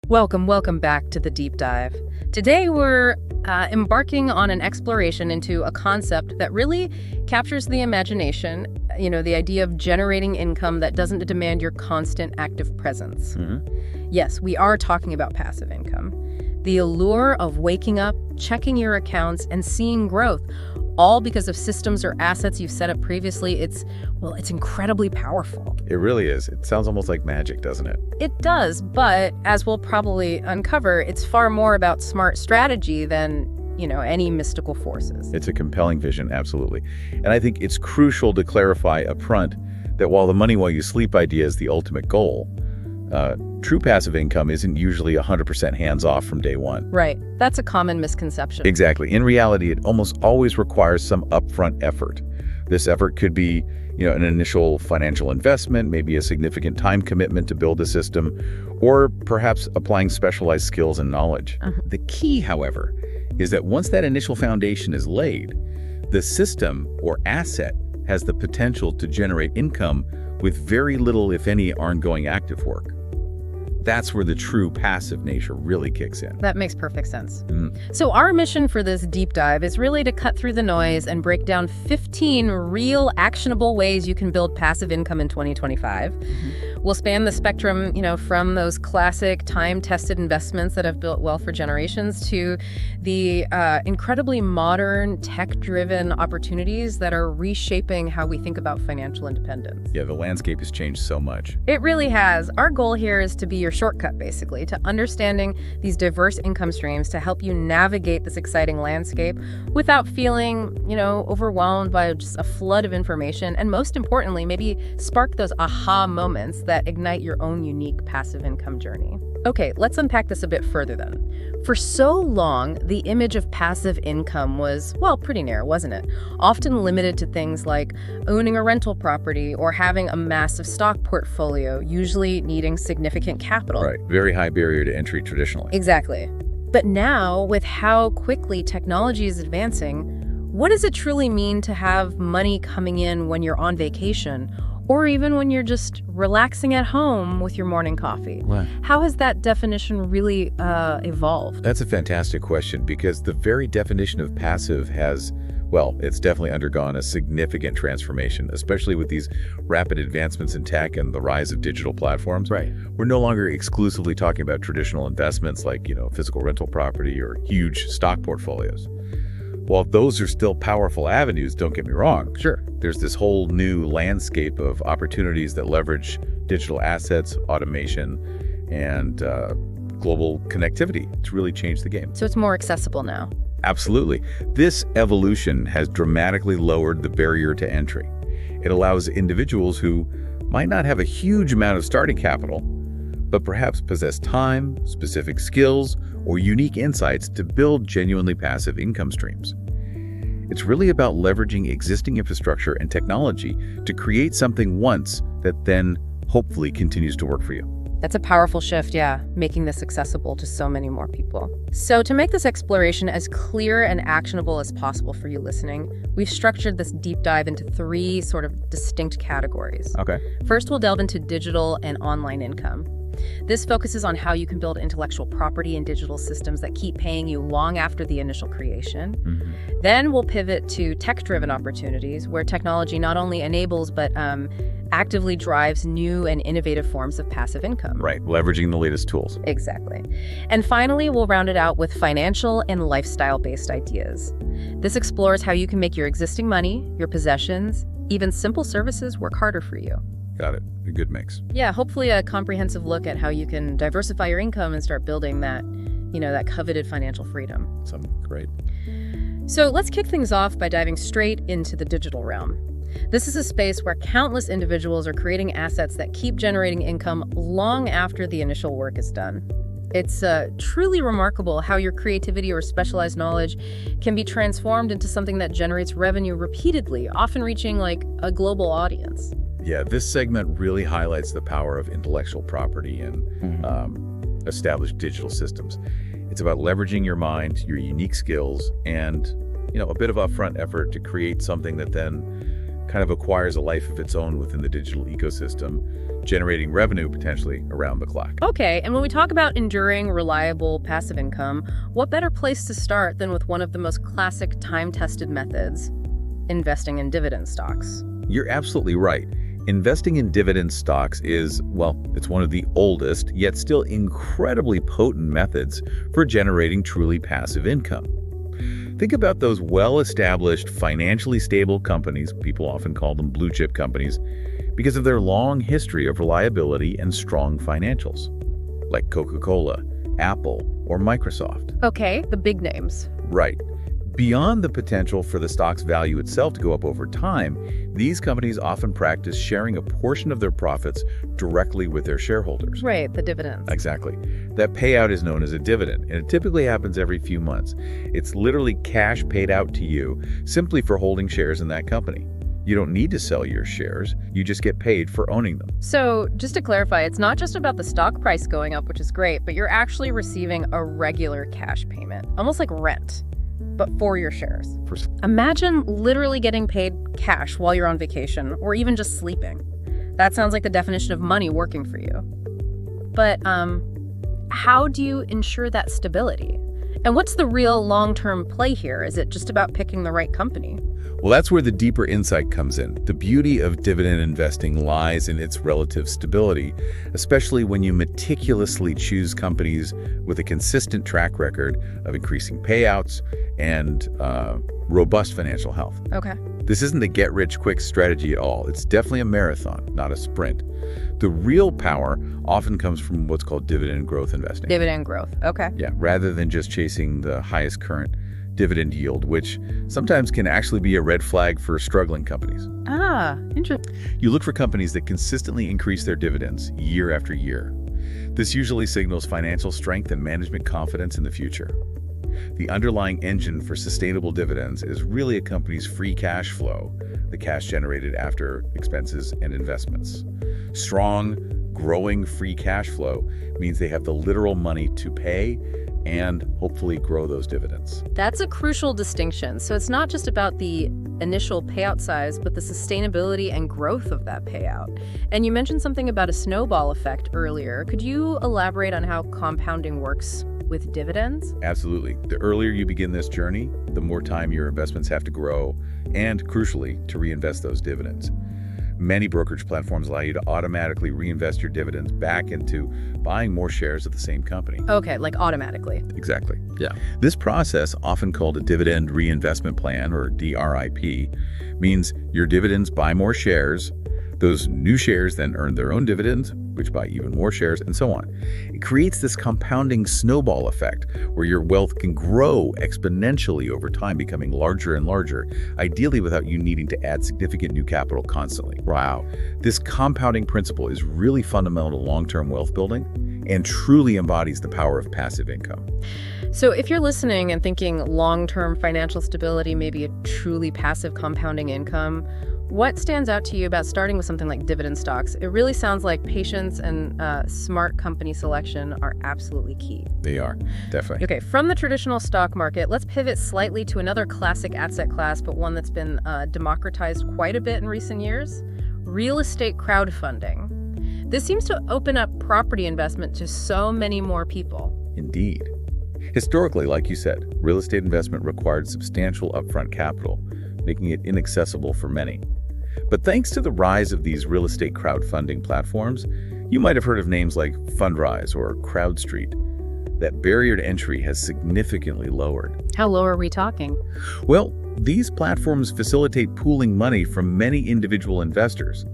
Welcome back to the deep dive. Today we're embarking on an exploration into a concept that really captures the imagination, the idea of generating income that doesn't demand your constant active presence. Yes, we are talking about passive income. The allure of waking up, checking your accounts, and seeing growth, all because of systems or assets you've set up previously. It's incredibly powerful. It really is. It sounds almost like magic, doesn't it? It does, but as we'll probably uncover, it's far more about smart strategy than, any mystical forces. It's a compelling vision, absolutely. And I think it's crucial to clarify upfront that while the money while you sleep idea is the ultimate goal, true passive income isn't usually 100% hands-off from day one. Right. That's a common misconception. Exactly. In reality, it almost always requires some upfront effort. This effort could be, an initial financial investment, maybe a significant time commitment to build a system, or perhaps applying specialized skills and knowledge. The key, however, is that once that initial foundation is laid, the system or asset has the potential to generate income with very little, if any, ongoing active work. That's where the true passive nature really kicks in. That makes perfect sense. So our mission for this deep dive is really to cut through the noise and break down 15 real actionable ways you can build passive income in 2025. We'll span the spectrum, from those classic time-tested investments that have built wealth for generations to the incredibly modern, tech-driven opportunities that are reshaping how we think about financial independence. Yeah, the landscape has changed so much. It really has. Our goal here is to be your shortcut, basically, to understanding these diverse income streams to help you navigate this exciting landscape without feeling, overwhelmed by just a flood of information. And most importantly, maybe spark those aha moments that ignite your own unique passive income journey. Okay, let's unpack this a bit further then. For so long, the image of passive income was, pretty narrow, wasn't it? Often limited to things like owning a rental property or having a massive stock portfolio, usually needing significant capital. Right, very high barrier to entry traditionally. Exactly. But now, with how quickly technology is advancing, what does it truly mean to have money coming in when you're on vacation? Or even when you're just relaxing at home with your morning coffee? Wow. How has that definition really evolved? That's a fantastic question, because the very definition of passive has, it's definitely undergone a significant transformation, especially with these rapid advancements in tech and the rise of digital platforms. Right. We're no longer exclusively talking about traditional investments like, physical rental property or huge stock portfolios. While those are still powerful avenues, don't get me wrong. Sure. There's this whole new landscape of opportunities that leverage digital assets, automation, and global connectivity to really change the game. So it's more accessible now. Absolutely. This evolution has dramatically lowered the barrier to entry. It allows individuals who might not have a huge amount of starting capital, but perhaps possess time, specific skills, or unique insights to build genuinely passive income streams. It's really about leveraging existing infrastructure and technology to create something once that then hopefully continues to work for you. That's a powerful shift, making this accessible to so many more people. So to make this exploration as clear and actionable as possible for you listening, we've structured this deep dive into 3 sort of distinct categories. Okay. First, we'll delve into digital and online income. This focuses on how you can build intellectual property and digital systems that keep paying you long after the initial creation. Then we'll pivot to tech-driven opportunities where technology not only enables but actively drives new and innovative forms of passive income. Right, leveraging the latest tools. Exactly. And finally, we'll round it out with financial and lifestyle-based ideas. This explores how you can make your existing money, your possessions, even simple services work harder for you. Got it. A good mix. Yeah, hopefully a comprehensive look at how you can diversify your income and start building that, that coveted financial freedom. Something great. So let's kick things off by diving straight into the digital realm. This is a space where countless individuals are creating assets that keep generating income long after the initial work is done. It's truly remarkable how your creativity or specialized knowledge can be transformed into something that generates revenue repeatedly, often reaching a global audience. Yeah, this segment really highlights the power of intellectual property and established digital systems. It's about leveraging your mind, your unique skills, and a bit of upfront effort to create something that then kind of acquires a life of its own within the digital ecosystem, generating revenue potentially around the clock. Okay, and when we talk about enduring, reliable, passive income, what better place to start than with one of the most classic time-tested methods, investing in dividend stocks? You're absolutely right. Investing in dividend stocks is, well, it's one of the oldest, yet still incredibly potent methods for generating truly passive income. Think about those well-established, financially stable companies, people often call them blue-chip companies, because of their long history of reliability and strong financials, like Coca-Cola, Apple, or Microsoft. Okay, the big names. Right. Beyond the potential for the stock's value itself to go up over time, these companies often practice sharing a portion of their profits directly with their shareholders. Right, the dividends. Exactly. That payout is known as a dividend, and it typically happens every few months. It's literally cash paid out to you simply for holding shares in that company. You don't need to sell your shares, you just get paid for owning them. So, just to clarify, it's not just about the stock price going up, which is great, but you're actually receiving a regular cash payment, almost like rent, but for your shares. Imagine literally getting paid cash while you're on vacation or even just sleeping. That sounds like the definition of money working for you. But how do you ensure that stability? And what's the real long-term play here? Is it just about picking the right company? Well, that's where the deeper insight comes in. The beauty of dividend investing lies in its relative stability, especially when you meticulously choose companies with a consistent track record of increasing payouts and robust financial health. Okay. This isn't a get-rich-quick strategy at all. It's definitely a marathon, not a sprint. The real power often comes from what's called dividend growth investing. Dividend growth. Okay. Yeah, rather than just chasing the highest current dividend yield, which sometimes can actually be a red flag for struggling companies. Ah, interesting. You look for companies that consistently increase their dividends year after year. This usually signals financial strength and management confidence in the future. The underlying engine for sustainable dividends is really a company's free cash flow, the cash generated after expenses and investments. Strong, growing free cash flow means they have the literal money to pay and hopefully grow those dividends. That's a crucial distinction. So it's not just about the initial payout size, but the sustainability and growth of that payout. And you mentioned something about a snowball effect earlier. Could you elaborate on how compounding works with dividends? Absolutely. The earlier you begin this journey, the more time your investments have to grow and, crucially, to reinvest those dividends. Many brokerage platforms allow you to automatically reinvest your dividends back into buying more shares of the same company. Okay, like automatically. Exactly. Yeah. This process, often called a dividend reinvestment plan, or DRIP, means your dividends buy more shares. Those new shares then earn their own dividends, which buy even more shares, and so on. It creates this compounding snowball effect where your wealth can grow exponentially over time, becoming larger and larger, ideally without you needing to add significant new capital constantly. Wow. This compounding principle is really fundamental to long-term wealth building and truly embodies the power of passive income. So if you're listening and thinking long-term financial stability, maybe a truly passive compounding income, what stands out to you about starting with something like dividend stocks? It really sounds like patience and smart company selection are absolutely key. They are, definitely. Okay, from the traditional stock market, let's pivot slightly to another classic asset class, but one that's been democratized quite a bit in recent years: real estate crowdfunding. This seems to open up property investment to so many more people. Indeed. Historically, like you said, real estate investment required substantial upfront capital, making it inaccessible for many. But thanks to the rise of these real estate crowdfunding platforms, you might have heard of names like Fundrise or CrowdStreet. That barrier to entry has significantly lowered. How low are we talking? Well, these platforms facilitate pooling money from many individual investors,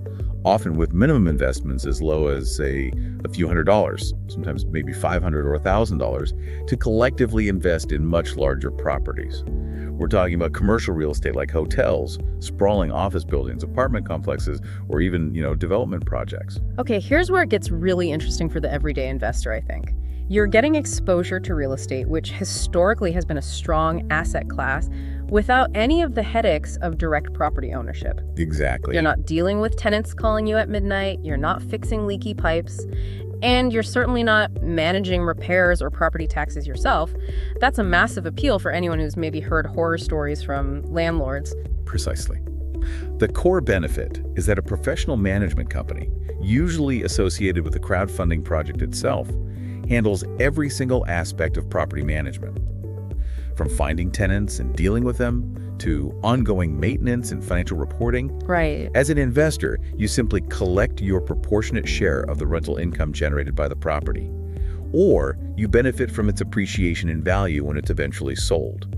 often with minimum investments as low as, say, a few $100s, sometimes maybe $500 or $1,000, to collectively invest in much larger properties. We're talking about commercial real estate like hotels, sprawling office buildings, apartment complexes, or even, development projects. Okay, here's where it gets really interesting for the everyday investor, I think. You're getting exposure to real estate, which historically has been a strong asset class, without any of the headaches of direct property ownership. Exactly. You're not dealing with tenants calling you at midnight, you're not fixing leaky pipes, and you're certainly not managing repairs or property taxes yourself. That's a massive appeal for anyone who's maybe heard horror stories from landlords. Precisely. The core benefit is that a professional management company, usually associated with the crowdfunding project itself, handles every single aspect of property management. From finding tenants and dealing with them, to ongoing maintenance and financial reporting. Right. As an investor, you simply collect your proportionate share of the rental income generated by the property, or you benefit from its appreciation in value when it's eventually sold.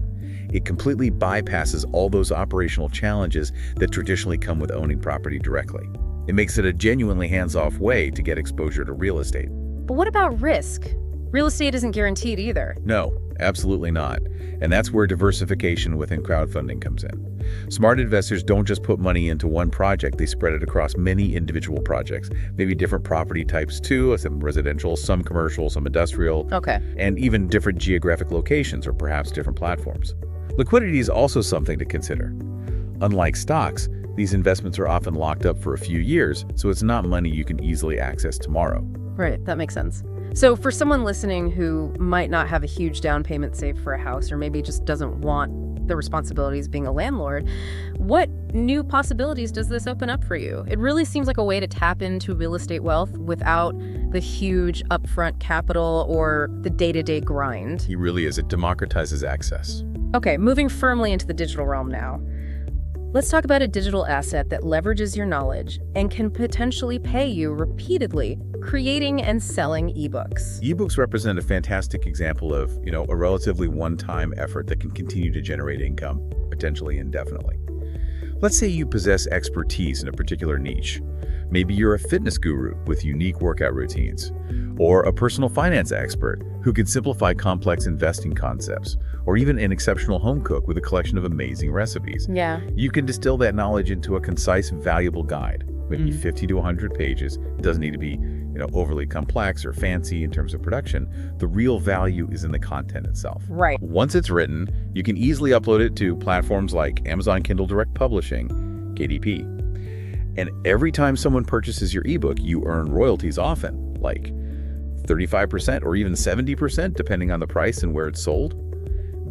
It completely bypasses all those operational challenges that traditionally come with owning property directly. It makes it a genuinely hands-off way to get exposure to real estate. But what about risk? Real estate isn't guaranteed either. No, absolutely not. And that's where diversification within crowdfunding comes in. Smart investors don't just put money into one project, they spread it across many individual projects, maybe different property types too, some residential, some commercial, some industrial, and even different geographic locations or perhaps different platforms. Liquidity is also something to consider. Unlike stocks, these investments are often locked up for a few years, so it's not money you can easily access tomorrow. Right, that makes sense. So for someone listening who might not have a huge down payment saved for a house, or maybe just doesn't want the responsibilities of being a landlord, what new possibilities does this open up for you? It really seems like a way to tap into real estate wealth without the huge upfront capital or the day-to-day grind. It really is. It democratizes access. Okay, moving firmly into the digital realm now. Let's talk about a digital asset that leverages your knowledge and can potentially pay you repeatedly, creating and selling ebooks. Ebooks represent a fantastic example of, a relatively one-time effort that can continue to generate income, potentially indefinitely. Let's say you possess expertise in a particular niche. Maybe you're a fitness guru with unique workout routines, or a personal finance expert who can simplify complex investing concepts, or even an exceptional home cook with a collection of amazing recipes. Yeah. You can distill that knowledge into a concise, valuable guide, maybe 50 to 100 pages. It doesn't need to be, overly complex or fancy in terms of production. The real value is in the content itself. Right. Once it's written, you can easily upload it to platforms like Amazon Kindle Direct Publishing, KDP. And every time someone purchases your ebook, you earn royalties, often like 35% or even 70%, depending on the price and where it's sold.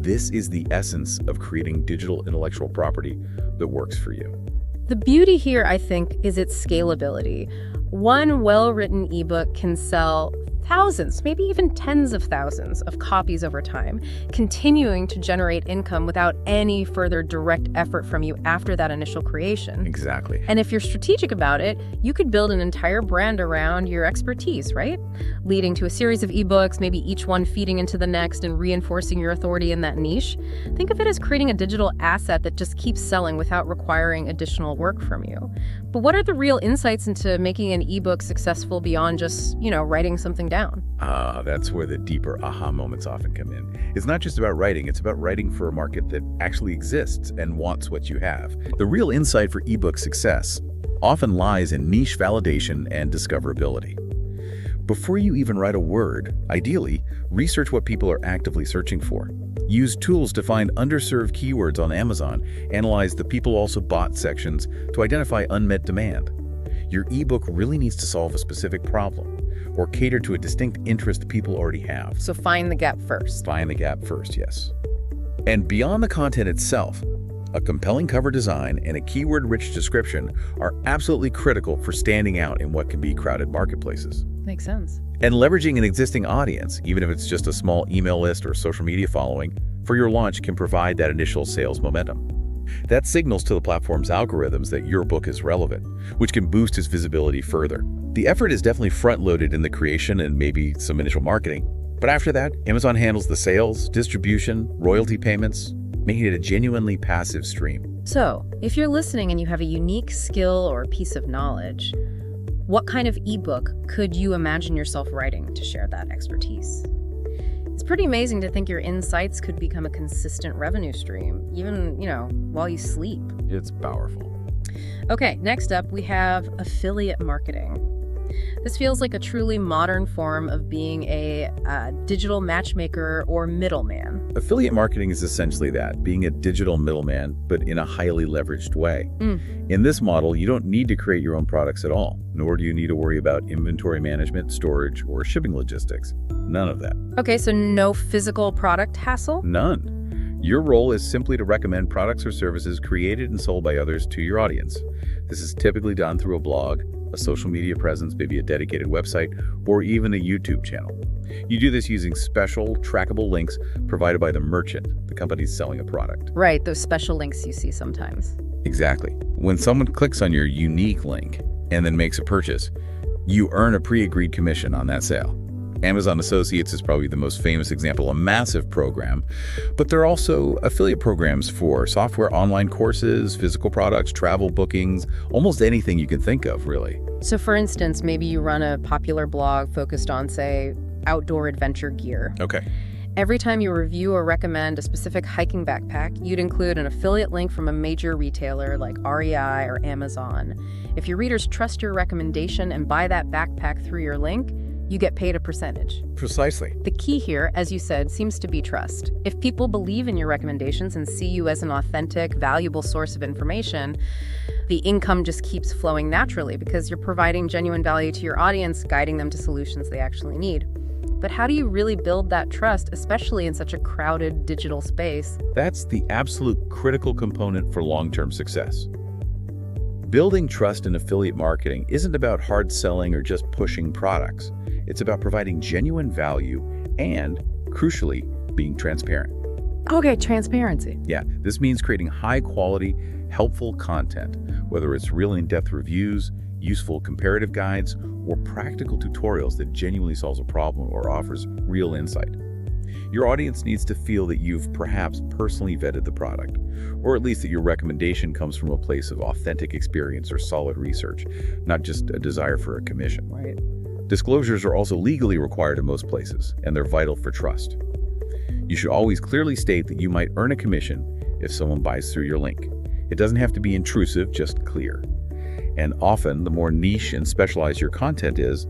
This is the essence of creating digital intellectual property that works for you. The beauty here, I think, is its scalability. One well-written ebook can sell thousands, maybe even tens of thousands of copies over time, continuing to generate income without any further direct effort from you after that initial creation. Exactly. And if you're strategic about it, you could build an entire brand around your expertise, right? Leading to a series of ebooks, maybe each one feeding into the next and reinforcing your authority in that niche. Think of it as creating a digital asset that just keeps selling without requiring additional work from you. But what are the real insights into making an ebook successful beyond just, writing something down? That's where the deeper aha moments often come in. It's not just about writing, it's about writing for a market that actually exists and wants what you have. The real insight for ebook success often lies in niche validation and discoverability. Before you even write a word, ideally, research what people are actively searching for. Use tools to find underserved keywords on Amazon, analyze the people also bought sections to identify unmet demand. Your ebook really needs to solve a specific problem or cater to a distinct interest people already have. So find the gap first. Find the gap first, yes. And beyond the content itself, a compelling cover design and a keyword-rich description are absolutely critical for standing out in what can be crowded marketplaces. Makes sense. And leveraging an existing audience, even if it's just a small email list or social media following, for your launch can provide that initial sales momentum. That signals to the platform's algorithms that your book is relevant, which can boost its visibility further. The effort is definitely front-loaded in the creation and maybe some initial marketing. But after that, Amazon handles the sales, distribution, royalty payments, making it a genuinely passive stream. So, if you're listening and you have a unique skill or piece of knowledge, what kind of ebook could you imagine yourself writing to share that expertise? It's pretty amazing to think your insights could become a consistent revenue stream, even, while you sleep. It's powerful. Okay, next up we have affiliate marketing. This feels like a truly modern form of being a digital matchmaker or middleman. Affiliate marketing is essentially that, being a digital middleman, but in a highly leveraged way. In this model, you don't need to create your own products at all, nor do you need to worry about inventory management, storage, or shipping logistics. None of that. Okay, so no physical product hassle? None. Your role is simply to recommend products or services created and sold by others to your audience. This is typically done through a blog, a social media presence, maybe a dedicated website, or even a YouTube channel. You do this using special, trackable links provided by the merchant, the company selling a product. Right, those special links you see sometimes. Exactly. When someone clicks on your unique link and then makes a purchase, you earn a pre-agreed commission on that sale. Amazon Associates is probably the most famous example, a massive program, but there are also affiliate programs for software, online courses, physical products, travel bookings, almost anything you can think of, really. So for instance, maybe you run a popular blog focused on, say, outdoor adventure gear. Okay. Every time you review or recommend a specific hiking backpack, you'd include an affiliate link from a major retailer like REI or Amazon. If your readers trust your recommendation and buy that backpack through your link, you get paid a percentage. Precisely. The key here, as you said, seems to be trust. If people believe in your recommendations and see you as an authentic, valuable source of information, the income just keeps flowing naturally because you're providing genuine value to your audience, guiding them to solutions they actually need. But how do you really build that trust, especially in such a crowded digital space? That's the absolute critical component for long-term success. Building trust in affiliate marketing isn't about hard selling or just pushing products. It's about providing genuine value and, crucially, being transparent. Okay, transparency. Yeah, this means creating high-quality, helpful content, whether it's real in-depth reviews, useful comparative guides, or practical tutorials that genuinely solves a problem or offers real insight. Your audience needs to feel that you've perhaps personally vetted the product, or at least that your recommendation comes from a place of authentic experience or solid research, not just a desire for a commission. Right. Disclosures are also legally required in most places, and they're vital for trust. You should always clearly state that you might earn a commission if someone buys through your link. It doesn't have to be intrusive, just clear. And often, the more niche and specialized your content is,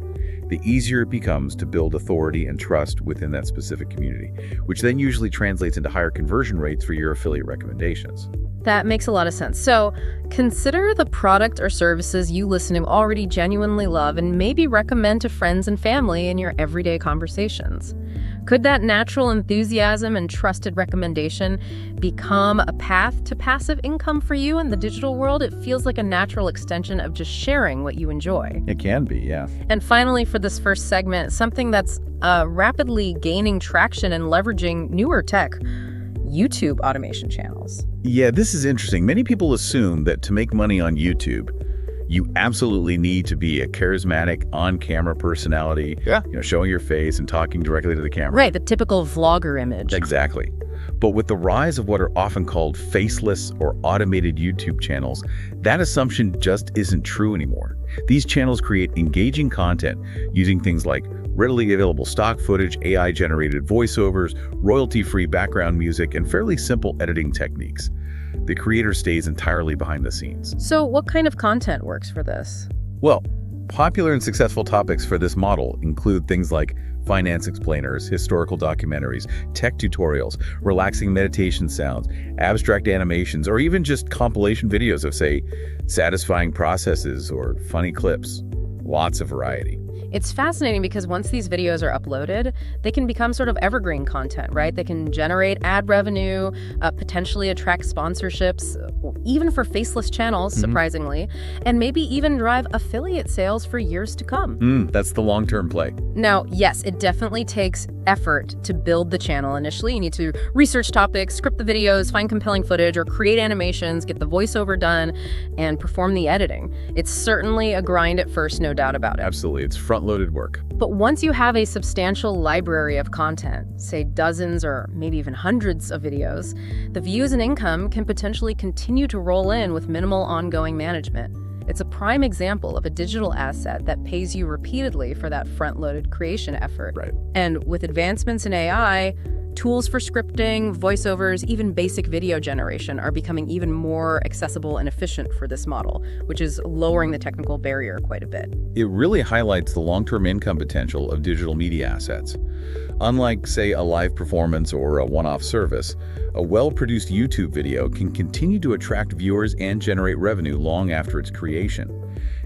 the easier it becomes to build authority and trust within that specific community, which then usually translates into higher conversion rates for your affiliate recommendations. That makes a lot of sense. So consider the product or services you listening already genuinely love and maybe recommend to friends and family in your everyday conversations. Could that natural enthusiasm and trusted recommendation become a path to passive income for you in the digital world? It feels like a natural extension of just sharing what you enjoy. It can be, yeah. And finally, for this first segment, something that's rapidly gaining traction and leveraging newer tech, YouTube automation channels. Yeah, this is interesting. Many people assume that to make money on YouTube, you absolutely need to be a charismatic on-camera personality, showing your face and talking directly to the camera. Right, the typical vlogger image. Exactly. But with the rise of what are often called faceless or automated YouTube channels, that assumption just isn't true anymore. These channels create engaging content using things like readily available stock footage, AI-generated voiceovers, royalty-free background music, and fairly simple editing techniques. The creator stays entirely behind the scenes. So what kind of content works for this? Well, popular and successful topics for this model include things like finance explainers, historical documentaries, tech tutorials, relaxing meditation sounds, abstract animations, or even just compilation videos of, say, satisfying processes or funny clips. Lots of variety. It's fascinating because once these videos are uploaded, they can become sort of evergreen content, right? They can generate ad revenue, potentially attract sponsorships, even for faceless channels, surprisingly, and maybe even drive affiliate sales for years to come. That's the long-term play. Now, yes, it definitely takes effort to build the channel initially. You need to research topics, script the videos, find compelling footage, or create animations, get the voiceover done, and perform the editing. It's certainly a grind at first, no doubt about it. Absolutely. It's front-loaded work. But once you have a substantial library of content, say dozens or maybe even hundreds of videos, the views and income can potentially continue to roll in with minimal ongoing management. It's a prime example of a digital asset that pays you repeatedly for that front-loaded creation effort. Right. And with advancements in AI, tools for scripting, voiceovers, even basic video generation are becoming even more accessible and efficient for this model, which is lowering the technical barrier quite a bit. It really highlights the long-term income potential of digital media assets. Unlike, say, a live performance or a one-off service, a well-produced YouTube video can continue to attract viewers and generate revenue long after its creation.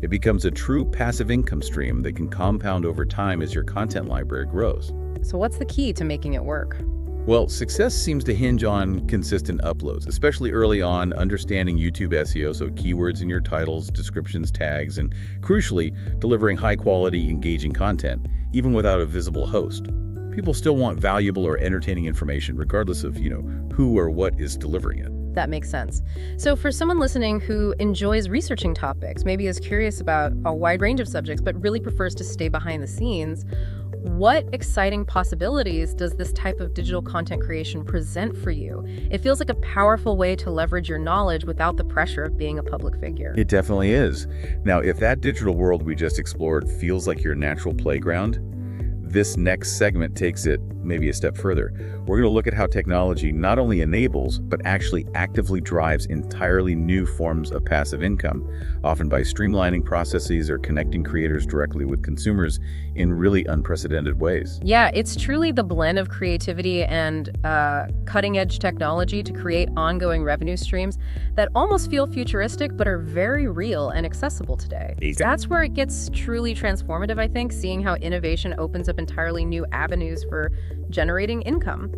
It becomes a true passive income stream that can compound over time as your content library grows. So what's the key to making it work? Well, success seems to hinge on consistent uploads, especially early on, understanding YouTube SEO, so keywords in your titles, descriptions, tags, and crucially, delivering high-quality, engaging content, even without a visible host. People still want valuable or entertaining information, regardless of, who or what is delivering it. That makes sense. So for someone listening who enjoys researching topics, maybe is curious about a wide range of subjects, but really prefers to stay behind the scenes, what exciting possibilities does this type of digital content creation present for you? It feels like a powerful way to leverage your knowledge without the pressure of being a public figure. It definitely is. Now, if that digital world we just explored feels like your natural playground, this next segment takes it maybe a step further. We're going to look at how technology not only enables, but actually actively drives entirely new forms of passive income, often by streamlining processes or connecting creators directly with consumers in really unprecedented ways. Yeah, it's truly the blend of creativity and cutting-edge technology to create ongoing revenue streams that almost feel futuristic, but are very real and accessible today. Exactly. That's where it gets truly transformative, I think, seeing how innovation opens up entirely new avenues for generating income.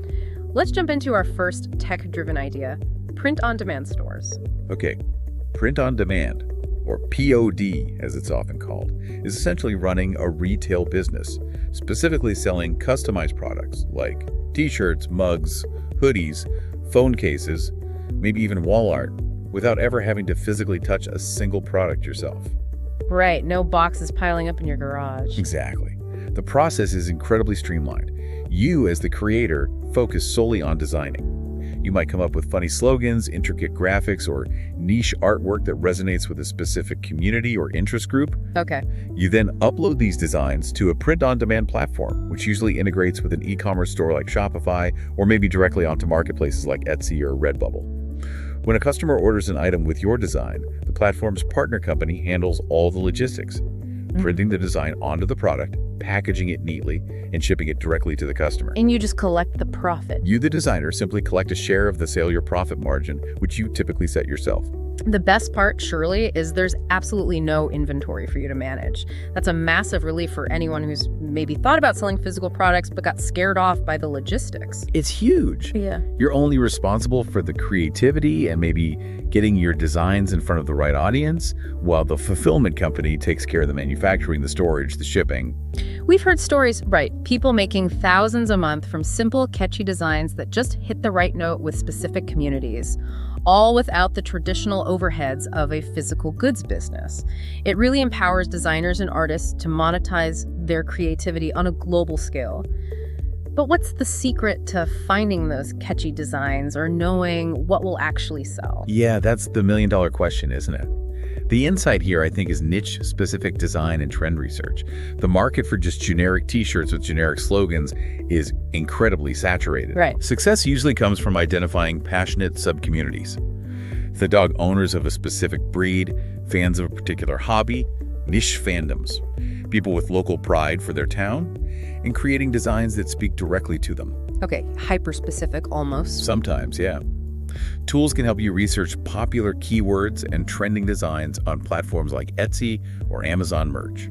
Let's jump into our first tech-driven idea, print-on-demand stores. Okay, print-on-demand, or POD as it's often called, is essentially running a retail business, specifically selling customized products like t-shirts, mugs, hoodies, phone cases, maybe even wall art, without ever having to physically touch a single product yourself. Right, no boxes piling up in your garage. Exactly. The process is incredibly streamlined. You, as the creator, focus solely on designing. You might come up with funny slogans, intricate graphics, or niche artwork that resonates with a specific community or interest group. Okay. You then upload these designs to a print-on-demand platform, which usually integrates with an e-commerce store like Shopify, or maybe directly onto marketplaces like Etsy or Redbubble. When a customer orders an item with your design, the platform's partner company handles all the logistics, printing the design onto the product, packaging it neatly, and shipping it directly to the customer. And you just collect the profit. You, the designer, simply collect a share of the sale or profit margin, which you typically set yourself. The best part, surely, is there's absolutely no inventory for you to manage. That's a massive relief for anyone who's maybe thought about selling physical products but got scared off by the logistics. It's huge. Yeah. You're only responsible for the creativity and maybe getting your designs in front of the right audience, while the fulfillment company takes care of the manufacturing, the storage, the shipping. We've heard stories, right, people making thousands a month from simple, catchy designs that just hit the right note with specific communities, all without the traditional overheads of a physical goods business. It really empowers designers and artists to monetize their creativity on a global scale. But what's the secret to finding those catchy designs or knowing what will actually sell? Yeah, that's the million-dollar question, isn't it? The insight here, I think, is niche-specific design and trend research. The market for just generic t-shirts with generic slogans is incredibly saturated. Right. Success usually comes from identifying passionate sub-communities. The dog owners of a specific breed, fans of a particular hobby, niche fandoms, people with local pride for their town, and creating designs that speak directly to them. Okay, hyper-specific almost. Sometimes, yeah. Tools can help you research popular keywords and trending designs on platforms like Etsy or Amazon Merch.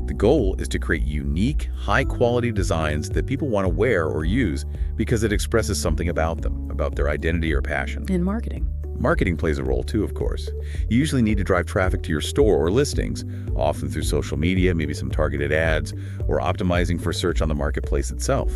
The goal is to create unique, high-quality designs that people want to wear or use because it expresses something about them, about their identity or passion. In marketing. Marketing plays a role too, of course. You usually need to drive traffic to your store or listings, often through social media, maybe some targeted ads, or optimizing for search on the marketplace itself.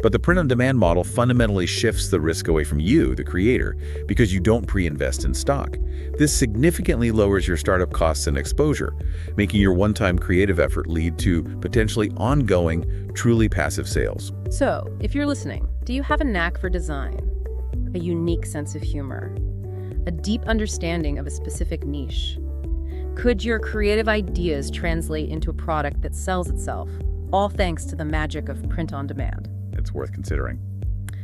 But the print-on-demand model fundamentally shifts the risk away from you, the creator, because you don't pre-invest in stock. This significantly lowers your startup costs and exposure, making your one-time creative effort lead to potentially ongoing, truly passive sales. So, if you're listening, do you have a knack for design, a unique sense of humor, a deep understanding of a specific niche? Could your creative ideas translate into a product that sells itself, all thanks to the magic of print-on-demand? It's worth considering.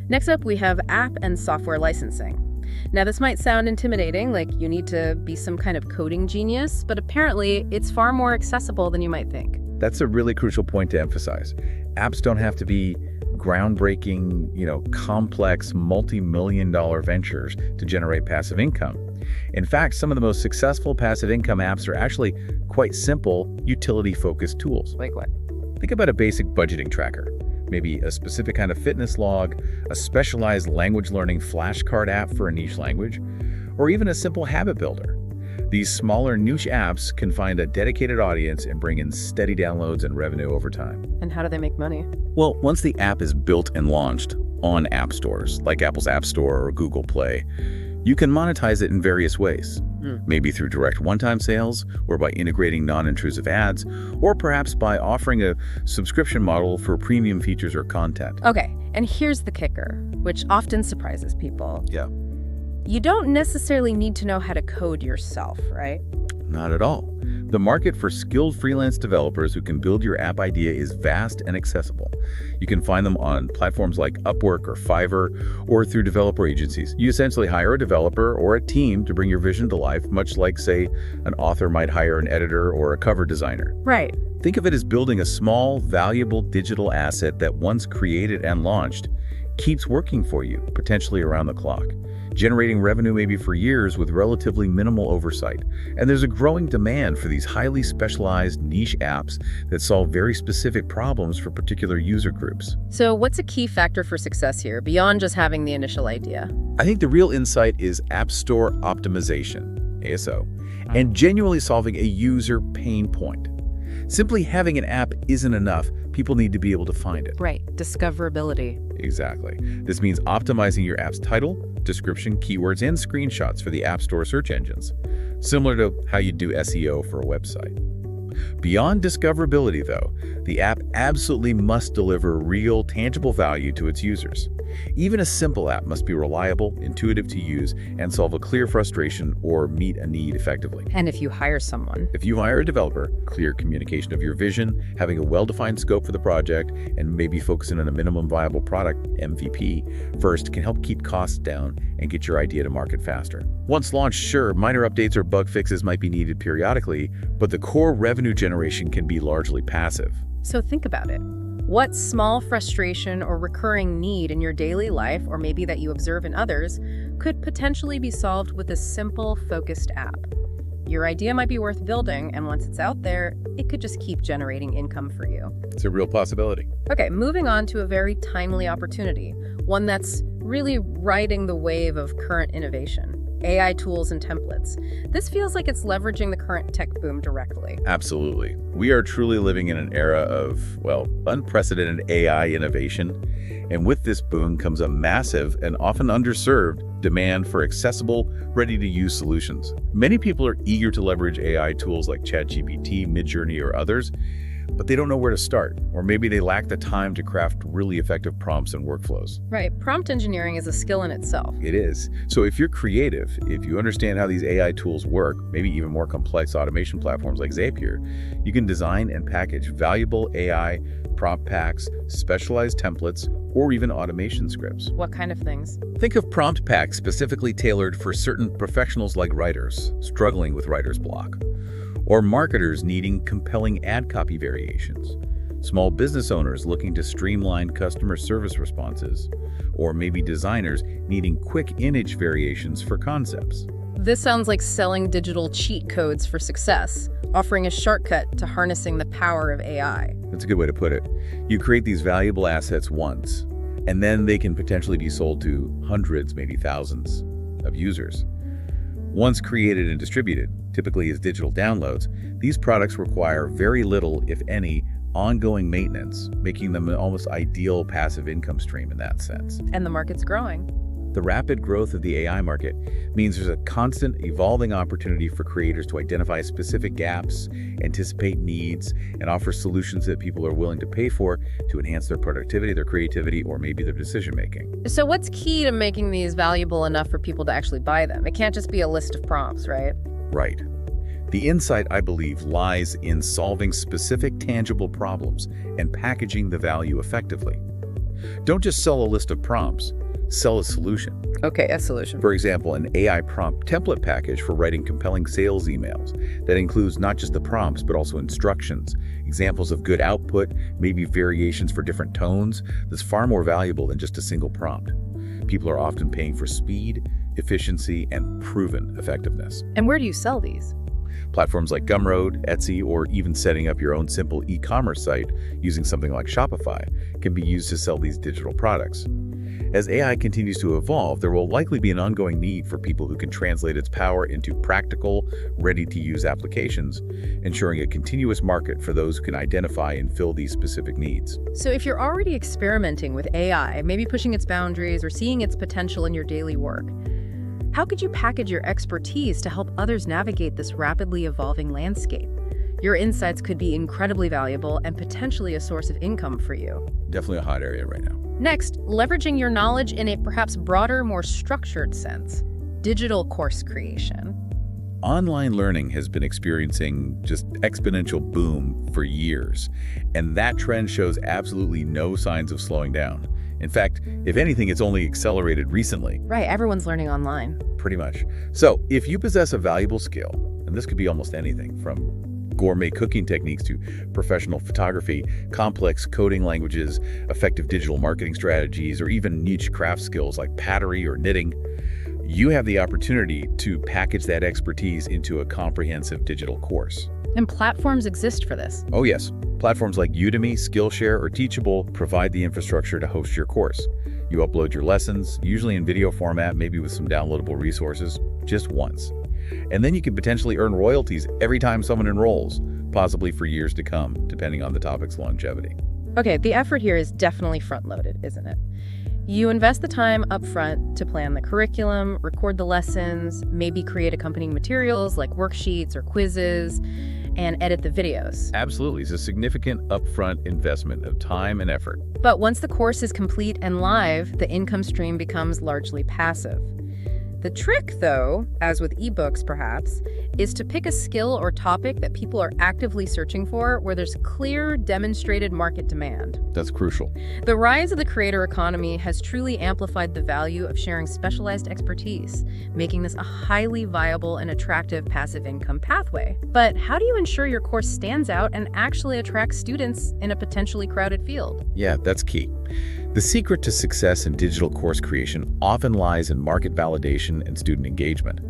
Next up, we have app and software licensing. Now, this might sound intimidating, like you need to be some kind of coding genius, but apparently it's far more accessible than you might think. That's a really crucial point to emphasize. Apps don't have to be groundbreaking, complex, multi-million-dollar ventures to generate passive income. In fact, some of the most successful passive income apps are actually quite simple, utility-focused tools. Like what? Think about a basic budgeting tracker. maybe a specific kind of fitness log, a specialized language learning flashcard app for a niche language, or even a simple habit builder. These smaller niche apps can find a dedicated audience and bring in steady downloads and revenue over time. And how do they make money? Well, once the app is built and launched on app stores, like Apple's App Store or Google Play, you can monetize it in various ways. Maybe through direct one-time sales, or by integrating non-intrusive ads, or perhaps by offering a subscription model for premium features or content. Okay, and here's the kicker, which often surprises people. Yeah. You don't necessarily need to know how to code yourself, right? Not at all. The market for skilled freelance developers who can build your app idea is vast and accessible. You can find them on platforms like Upwork or Fiverr, or through developer agencies. You essentially hire a developer or a team to bring your vision to life, much like, say, an author might hire an editor or a cover designer. Right. Think of it as building a small, valuable digital asset that, once created and launched, keeps working for you, potentially around the clock, generating revenue maybe for years with relatively minimal oversight. And there's a growing demand for these highly specialized niche apps that solve very specific problems for particular user groups. So what's a key factor for success here, beyond just having the initial idea? I think the real insight is App Store optimization, ASO, and genuinely solving a user pain point. Simply having an app isn't enough. People need to be able to find it. Right, discoverability. Exactly. This means optimizing your app's title, description, keywords, and screenshots for the App Store search engines, similar to how you do SEO for a website. Beyond discoverability, though, the app absolutely must deliver real, tangible value to its users. Even a simple app must be reliable, intuitive to use, and solve a clear frustration or meet a need effectively. And if you hire someone? If you hire a developer, clear communication of your vision, having a well-defined scope for the project, and maybe focusing on a minimum viable product, MVP, first can help keep costs down and get your idea to market faster. Once launched, sure, minor updates or bug fixes might be needed periodically, but the core revenue generation can be largely passive. So think about it. What small frustration or recurring need in your daily life, or maybe that you observe in others, could potentially be solved with a simple, focused app? Your idea might be worth building, and once it's out there, it could just keep generating income for you. It's a real possibility. Okay, moving on to a very timely opportunity, one that's really riding the wave of current innovation. AI tools and templates. This feels like it's leveraging the current tech boom directly. Absolutely. We are truly living in an era of, well, unprecedented AI innovation. And with this boom comes a massive and often underserved demand for accessible, ready-to-use solutions. Many people are eager to leverage AI tools like ChatGPT, Midjourney, or others, but they don't know where to start, or maybe they lack the time to craft really effective prompts and workflows. Right. Prompt engineering is a skill in itself. It is. So if you're creative, if you understand how these AI tools work, maybe even more complex automation platforms like Zapier, you can design and package valuable AI prompt packs, specialized templates, or even automation scripts. What kind of things? Think of prompt packs specifically tailored for certain professionals like writers struggling with writer's block, or marketers needing compelling ad copy variations, small business owners looking to streamline customer service responses, or maybe designers needing quick image variations for concepts. This sounds like selling digital cheat codes for success, offering a shortcut to harnessing the power of AI. That's a good way to put it. You create these valuable assets once, and then they can potentially be sold to hundreds, maybe thousands of users. Once created and distributed, typically as digital downloads, these products require very little, if any, ongoing maintenance, making them an almost ideal passive income stream in that sense. And the market's growing. The rapid growth of the AI market means there's a constant evolving opportunity for creators to identify specific gaps, anticipate needs, and offer solutions that people are willing to pay for to enhance their productivity, their creativity, or maybe their decision-making. So what's key to making these valuable enough for people to actually buy them? It can't just be a list of prompts, right? Right. The insight, I believe, lies in solving specific tangible problems and packaging the value effectively. Don't just sell a list of prompts. Sell a solution. Okay, a solution. For example, an AI prompt template package for writing compelling sales emails that includes not just the prompts, but also instructions, examples of good output, maybe variations for different tones. That's far more valuable than just a single prompt. People are often paying for speed, efficiency, and proven effectiveness. And where do you sell these? Platforms like Gumroad, Etsy, or even setting up your own simple e-commerce site using something like Shopify can be used to sell these digital products. As AI continues to evolve, there will likely be an ongoing need for people who can translate its power into practical, ready-to-use applications, ensuring a continuous market for those who can identify and fill these specific needs. So if you're already experimenting with AI, maybe pushing its boundaries or seeing its potential in your daily work, how could you package your expertise to help others navigate this rapidly evolving landscape? Your insights could be incredibly valuable and potentially a source of income for you. Definitely a hot area right now. Next, leveraging your knowledge in a perhaps broader, more structured sense. Digital course creation. Online learning has been experiencing just exponential boom for years, and that trend shows absolutely no signs of slowing down. In fact, if anything, it's only accelerated recently. Right, everyone's learning online. Pretty much. So, if you possess a valuable skill, and this could be almost anything from gourmet cooking techniques to professional photography, complex coding languages, effective digital marketing strategies, or even niche craft skills like pottery or knitting, you have the opportunity to package that expertise into a comprehensive digital course. And platforms exist for this. Oh yes, platforms like Udemy, Skillshare, or Teachable provide the infrastructure to host your course. You upload your lessons, usually in video format, maybe with some downloadable resources, just once. And then you can potentially earn royalties every time someone enrolls, possibly for years to come, depending on the topic's longevity. Okay, the effort here is definitely front-loaded, isn't it? You invest the time up front to plan the curriculum, record the lessons, maybe create accompanying materials like worksheets or quizzes, and edit the videos. Absolutely. It's a significant upfront investment of time and effort. But once the course is complete and live, the income stream becomes largely passive. The trick, though, as with ebooks perhaps, is to pick a skill or topic that people are actively searching for where there's clear, demonstrated market demand. That's crucial. The rise of the creator economy has truly amplified the value of sharing specialized expertise, making this a highly viable and attractive passive income pathway. But how do you ensure your course stands out and actually attracts students in a potentially crowded field? Yeah, that's key. The secret to success in digital course creation often lies in market validation and student engagement.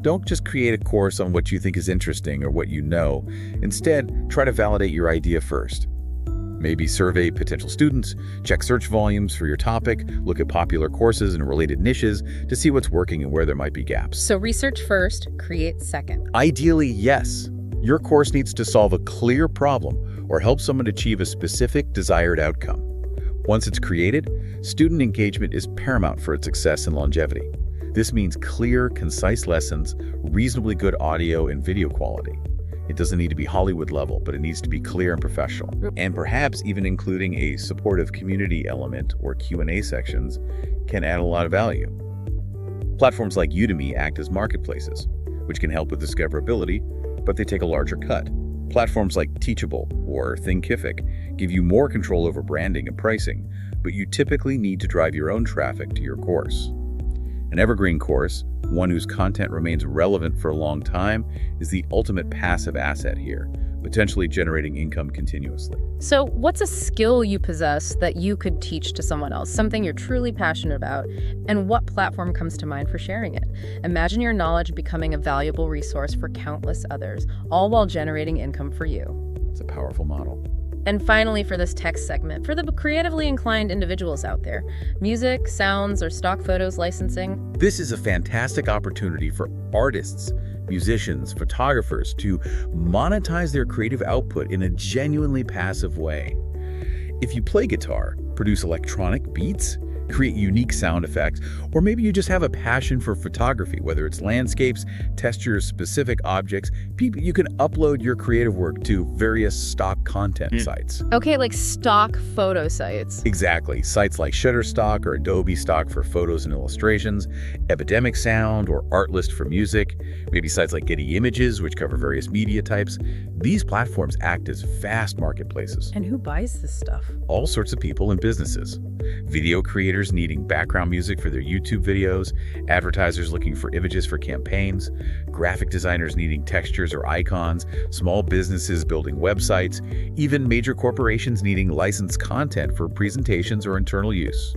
Don't just create a course on what you think is interesting or what you know. Instead, try to validate your idea first. Maybe survey potential students, check search volumes for your topic, look at popular courses and related niches to see what's working and where there might be gaps. So research first, create second. Ideally, yes. Your course needs to solve a clear problem or help someone achieve a specific desired outcome. Once it's created, student engagement is paramount for its success and longevity. This means clear, concise lessons, reasonably good audio and video quality. It doesn't need to be Hollywood level, but it needs to be clear and professional. And perhaps even including a supportive community element or Q&A sections can add a lot of value. Platforms like Udemy act as marketplaces, which can help with discoverability, but they take a larger cut. Platforms like Teachable or Thinkific give you more control over branding and pricing, but you typically need to drive your own traffic to your course. An evergreen course, one whose content remains relevant for a long time, is the ultimate passive asset here, potentially generating income continuously. So what's a skill you possess that you could teach to someone else, something you're truly passionate about, and what platform comes to mind for sharing it? Imagine your knowledge becoming a valuable resource for countless others, all while generating income for you. It's a powerful model. And finally, for this text segment, for the creatively inclined individuals out there, music, sounds, or stock photos licensing. This is a fantastic opportunity for artists, musicians, photographers to monetize their creative output in a genuinely passive way. If you play guitar, produce electronic beats, create unique sound effects, or maybe you just have a passion for photography, whether it's landscapes, textures, specific objects, you can upload your creative work to various stock content sites. Okay, like stock photo sites. Exactly. Sites like Shutterstock or Adobe Stock for photos and illustrations, Epidemic Sound or Artlist for music, maybe sites like Getty Images, which cover various media types. These platforms act as vast marketplaces. And who buys this stuff? All sorts of people and businesses. video creators needing background music for their YouTube videos, advertisers looking for images for campaigns, graphic designers needing textures or icons, small businesses building websites, even major corporations needing licensed content for presentations or internal use.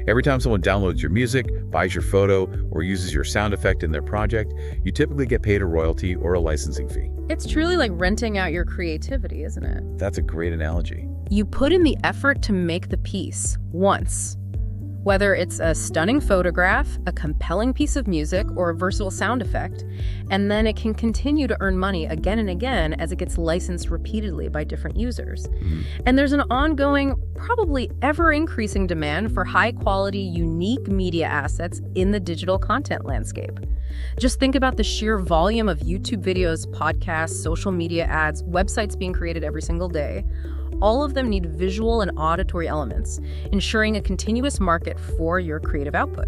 Every time someone downloads your music, buys your photo, or uses your sound effect in their project, you typically get paid a royalty or a licensing fee. It's truly like renting out your creativity, isn't it? That's a great analogy. You put in the effort to make the piece once. Whether it's a stunning photograph, a compelling piece of music, or a versatile sound effect, and then it can continue to earn money again and again as it gets licensed repeatedly by different users. And there's an ongoing, probably ever-increasing demand for high-quality, unique media assets in the digital content landscape. Just think about the sheer volume of YouTube videos, podcasts, social media ads, websites being created every single day. All of them need visual and auditory elements, ensuring a continuous market for your creative output.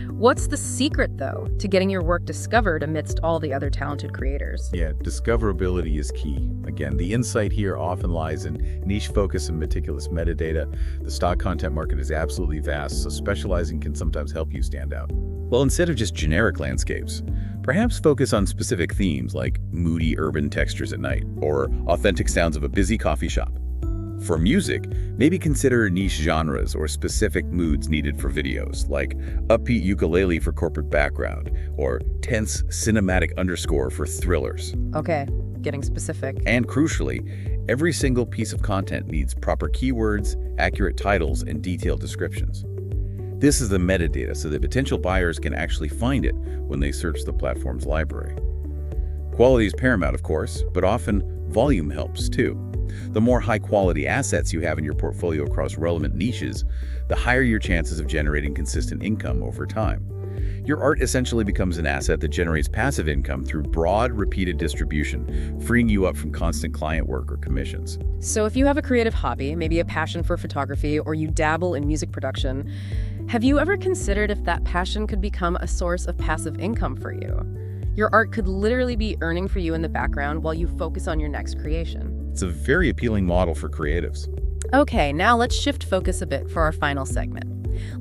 What's the secret, though, to getting your work discovered amidst all the other talented creators? Yeah, discoverability is key. Again, the insight here often lies in niche focus and meticulous metadata. The stock content market is absolutely vast, so specializing can sometimes help you stand out. Well, instead of just generic landscapes, perhaps focus on specific themes like moody urban textures at night or authentic sounds of a busy coffee shop. For music, maybe consider niche genres or specific moods needed for videos, like upbeat ukulele for corporate background or tense cinematic underscore for thrillers. Okay, getting specific. And crucially, every single piece of content needs proper keywords, accurate titles, and detailed descriptions. This is the metadata so that potential buyers can actually find it when they search the platform's library. Quality is paramount, of course, but often volume helps too. The more high-quality assets you have in your portfolio across relevant niches, the higher your chances of generating consistent income over time. Your art essentially becomes an asset that generates passive income through broad, repeated distribution, freeing you up from constant client work or commissions. So if you have a creative hobby, maybe a passion for photography, or you dabble in music production, have you ever considered if that passion could become a source of passive income for you? Your art could literally be earning for you in the background while you focus on your next creation. It's a very appealing model for creatives. Okay, now let's shift focus a bit for our final segment.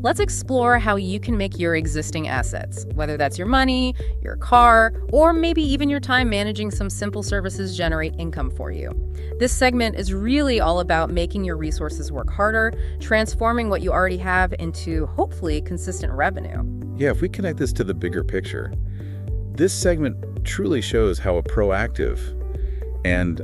Let's explore how you can make your existing assets, whether that's your money, your car, or maybe even your time managing some simple services, generate income for you. This segment is really all about making your resources work harder, transforming what you already have into, hopefully, consistent revenue. Yeah, if we connect this to the bigger picture, this segment truly shows how a proactive and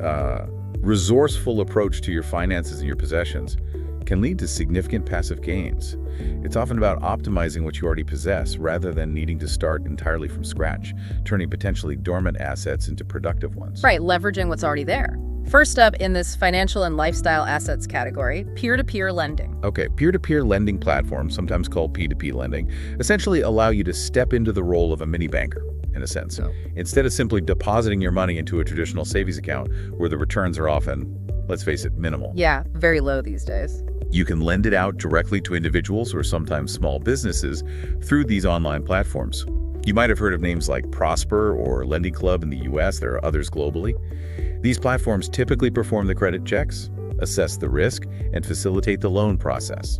resourceful approach to your finances and your possessions can lead to significant passive gains. It's often about optimizing what you already possess rather than needing to start entirely from scratch, turning potentially dormant assets into productive ones. Right, leveraging what's already there. First up in this financial and lifestyle assets category, peer-to-peer lending. Okay, peer-to-peer lending platforms, sometimes called P2P lending, essentially allow you to step into the role of a mini banker, in a sense. Instead of simply depositing your money into a traditional savings account where the returns are often, let's face it, minimal. Yeah, very low these days. You can lend it out directly to individuals or sometimes small businesses through these online platforms. You might have heard of names like Prosper or Lending Club in the US. There are others globally. These platforms typically perform the credit checks, assess the risk, and facilitate the loan process.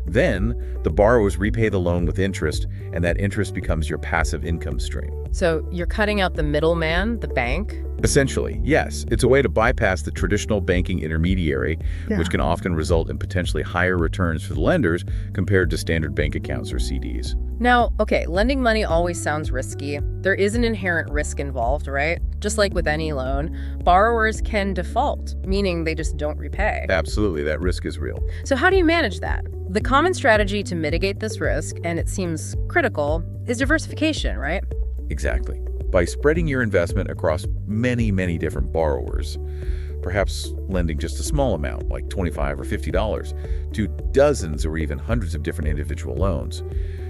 Then, the borrowers repay the loan with interest, and that interest becomes your passive income stream. So you're cutting out the middleman, the bank? Essentially, yes. It's a way to bypass the traditional banking intermediary, which can often result in potentially higher returns for the lenders compared to standard bank accounts or CDs. Now, okay, lending money always sounds risky. There is an inherent risk involved, right? Just like with any loan, borrowers can default, meaning they just don't repay. Absolutely, that risk is real. So how do you manage that? The common strategy to mitigate this risk, and it seems critical, is diversification, right? Exactly. By spreading your investment across many, many different borrowers, perhaps lending just a small amount, like $25 or $50, to dozens or even hundreds of different individual loans,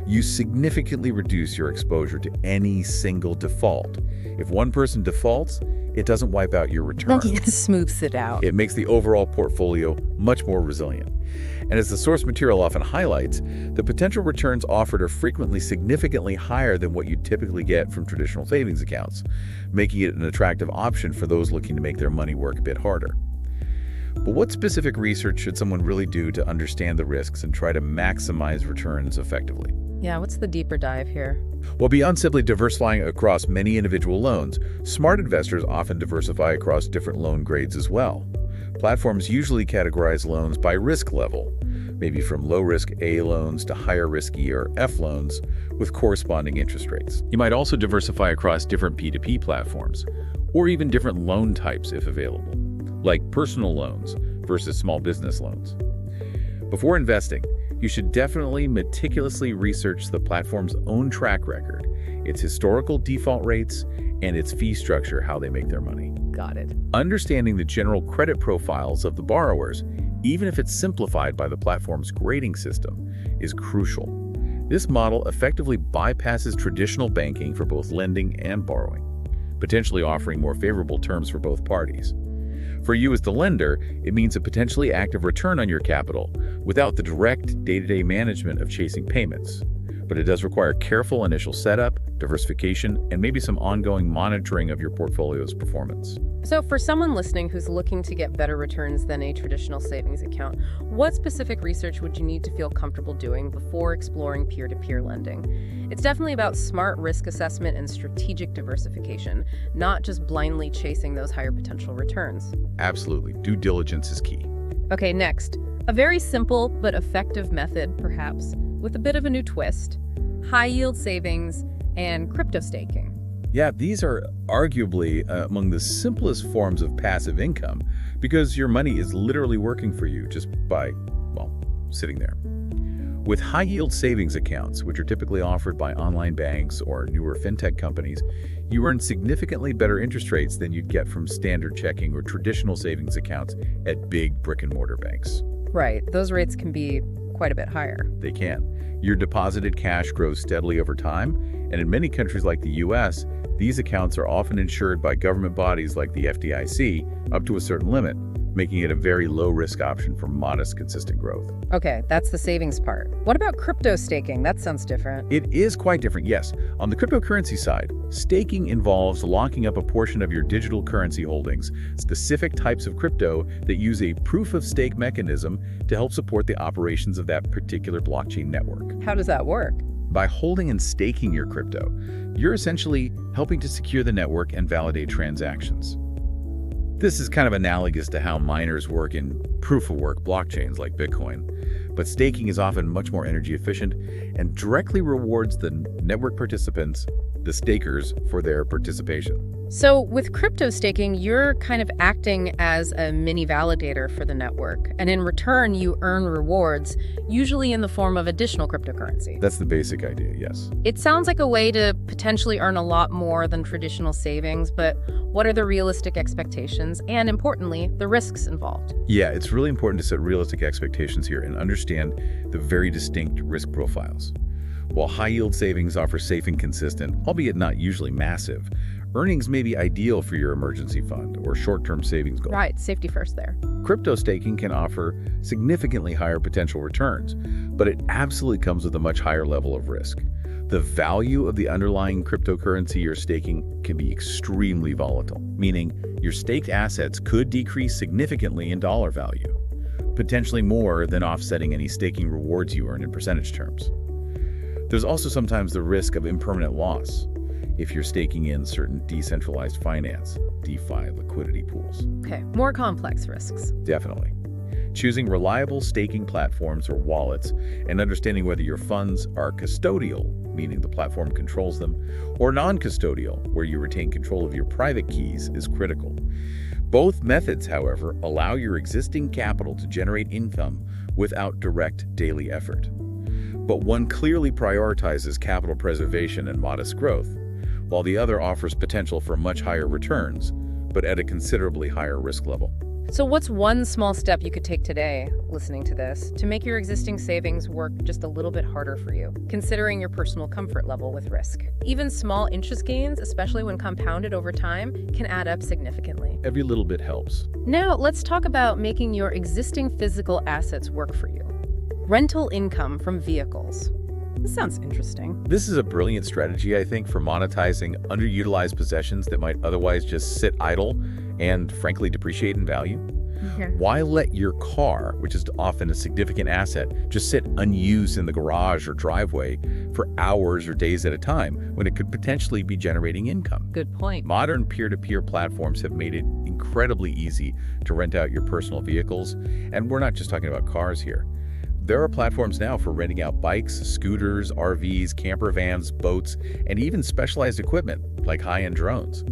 you significantly reduce your exposure to any single default. If one person defaults, it doesn't wipe out your return. It smooths it out. It makes the overall portfolio much more resilient. And as the source material often highlights, the potential returns offered are frequently significantly higher than what you typically get from traditional savings accounts, making it an attractive option for those looking to make their money work a bit harder. But what specific research should someone really do to understand the risks and try to maximize returns effectively? Yeah, what's the deeper dive here? Well, beyond simply diversifying across many individual loans, smart investors often diversify across different loan grades as well. Platforms usually categorize loans by risk level, maybe from low-risk A loans to higher-risk E or F loans with corresponding interest rates. You might also diversify across different P2P platforms, or even different loan types if available, like personal loans versus small business loans. Before investing, you should definitely meticulously research the platform's own track record, its historical default rates, and its fee structure, how they make their money. Got it. Understanding the general credit profiles of the borrowers, even if it's simplified by the platform's grading system, is crucial. This model effectively bypasses traditional banking for both lending and borrowing, potentially offering more favorable terms for both parties. For you as the lender, it means a potentially active return on your capital without the direct day-to-day management of chasing payments. But it does require careful initial setup, diversification, and maybe some ongoing monitoring of your portfolio's performance. So for someone listening who's looking to get better returns than a traditional savings account, what specific research would you need to feel comfortable doing before exploring peer-to-peer lending? It's definitely about smart risk assessment and strategic diversification, not just blindly chasing those higher potential returns. Absolutely. Due diligence is key. Okay, next. A very simple but effective method, perhaps, with a bit of a new twist: high-yield savings and crypto staking. Yeah, these are arguably among the simplest forms of passive income because your money is literally working for you just by, well, sitting there. With high-yield savings accounts, which are typically offered by online banks or newer fintech companies, you earn significantly better interest rates than you'd get from standard checking or traditional savings accounts at big brick-and-mortar banks. Right, those rates can be quite a bit higher. They can. Your deposited cash grows steadily over time, and in many countries like the US, these accounts are often insured by government bodies like the FDIC up to a certain limit, making it a very low-risk option for modest, consistent growth. Okay, that's the savings part. What about crypto staking? That sounds different. It is quite different, yes. On the cryptocurrency side, staking involves locking up a portion of your digital currency holdings, specific types of crypto that use a proof-of-stake mechanism to help support the operations of that particular blockchain network. How does that work? By holding and staking your crypto, you're essentially helping to secure the network and validate transactions. This is kind of analogous to how miners work in proof-of-work blockchains like Bitcoin, but staking is often much more energy efficient and directly rewards the network participants, the stakers, for their participation. So with crypto staking, you're kind of acting as a mini validator for the network, and in return, you earn rewards, usually in the form of additional cryptocurrency. That's the basic idea, yes. It sounds like a way to potentially earn a lot more than traditional savings, but what are the realistic expectations and, importantly, the risks involved? Yeah, it's really important to set realistic expectations here and understand the very distinct risk profiles. While high-yield savings offer safe and consistent, albeit not usually massive, earnings may be ideal for your emergency fund or short-term savings goal. Right, safety first there. Crypto staking can offer significantly higher potential returns, but it absolutely comes with a much higher level of risk. The value of the underlying cryptocurrency you're staking can be extremely volatile, meaning your staked assets could decrease significantly in dollar value, potentially more than offsetting any staking rewards you earn in percentage terms. There's also sometimes the risk of impermanent loss if you're staking in certain decentralized finance, DeFi liquidity pools. Okay, more complex risks. Definitely. Choosing reliable staking platforms or wallets and understanding whether your funds are custodial, meaning the platform controls them, or non-custodial, where you retain control of your private keys, is critical. Both methods, however, allow your existing capital to generate income without direct daily effort. But one clearly prioritizes capital preservation and modest growth, while the other offers potential for much higher returns, but at a considerably higher risk level. So what's one small step you could take today, listening to this, to make your existing savings work just a little bit harder for you, considering your personal comfort level with risk? Even small interest gains, especially when compounded over time, can add up significantly. Every little bit helps. Now, let's talk about making your existing physical assets work for you. Rental income from vehicles. This sounds interesting. This is a brilliant strategy, I think, for monetizing underutilized possessions that might otherwise just sit idle and, frankly, depreciate in value. Yeah. Why let your car, which is often a significant asset, just sit unused in the garage or driveway for hours or days at a time when it could potentially be generating income? Good point. Modern peer-to-peer platforms have made it incredibly easy to rent out your personal vehicles, and we're not just talking about cars here. There are platforms now for renting out bikes, scooters, RVs, camper vans, boats, and even specialized equipment like high-end drones.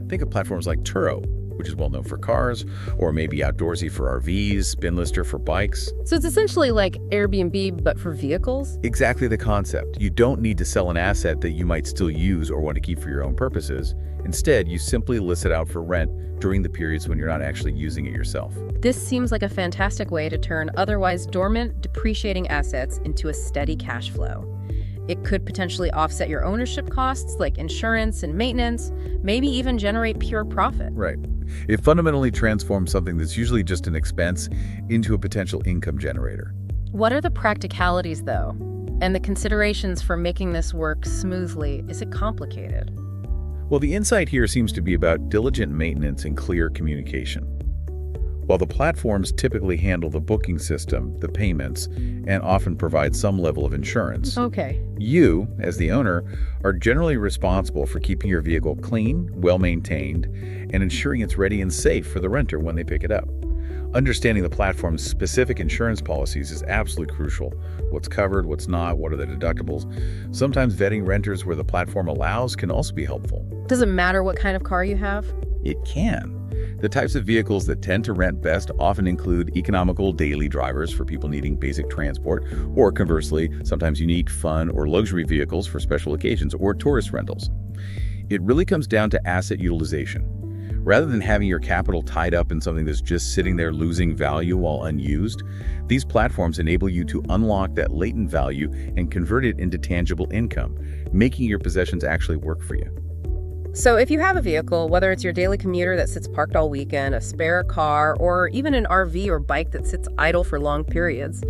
Think of platforms like Turo, which is well known for cars, or maybe Outdoorsy for RVs, Spinlister for bikes. So it's essentially like Airbnb, but for vehicles? Exactly the concept. You don't need to sell an asset that you might still use or want to keep for your own purposes. Instead, you simply list it out for rent during the periods when you're not actually using it yourself. This seems like a fantastic way to turn otherwise dormant, depreciating assets into a steady cash flow. It could potentially offset your ownership costs like insurance and maintenance, maybe even generate pure profit. Right. It fundamentally transforms something that's usually just an expense into a potential income generator. What are the practicalities, though? And the considerations for making this work smoothly? Is it complicated? Well, the insight here seems to be about diligent maintenance and clear communication. While the platforms typically handle the booking system, the payments, and often provide some level of insurance, Okay. you, as the owner, are generally responsible for keeping your vehicle clean, well-maintained, and ensuring it's ready and safe for the renter when they pick it up. Understanding the platform's specific insurance policies is absolutely crucial. What's covered, what's not, what are the deductibles? Sometimes vetting renters where the platform allows can also be helpful. Does it matter what kind of car you have? It can. The types of vehicles that tend to rent best often include economical daily drivers for people needing basic transport, or conversely, sometimes unique, fun, or luxury vehicles for special occasions or tourist rentals. It really comes down to asset utilization. Rather than having your capital tied up in something that's just sitting there losing value while unused, these platforms enable you to unlock that latent value and convert it into tangible income, making your possessions actually work for you. So if you have a vehicle, whether it's your daily commuter that sits parked all weekend, a spare car, or even an RV or bike that sits idle for long periods,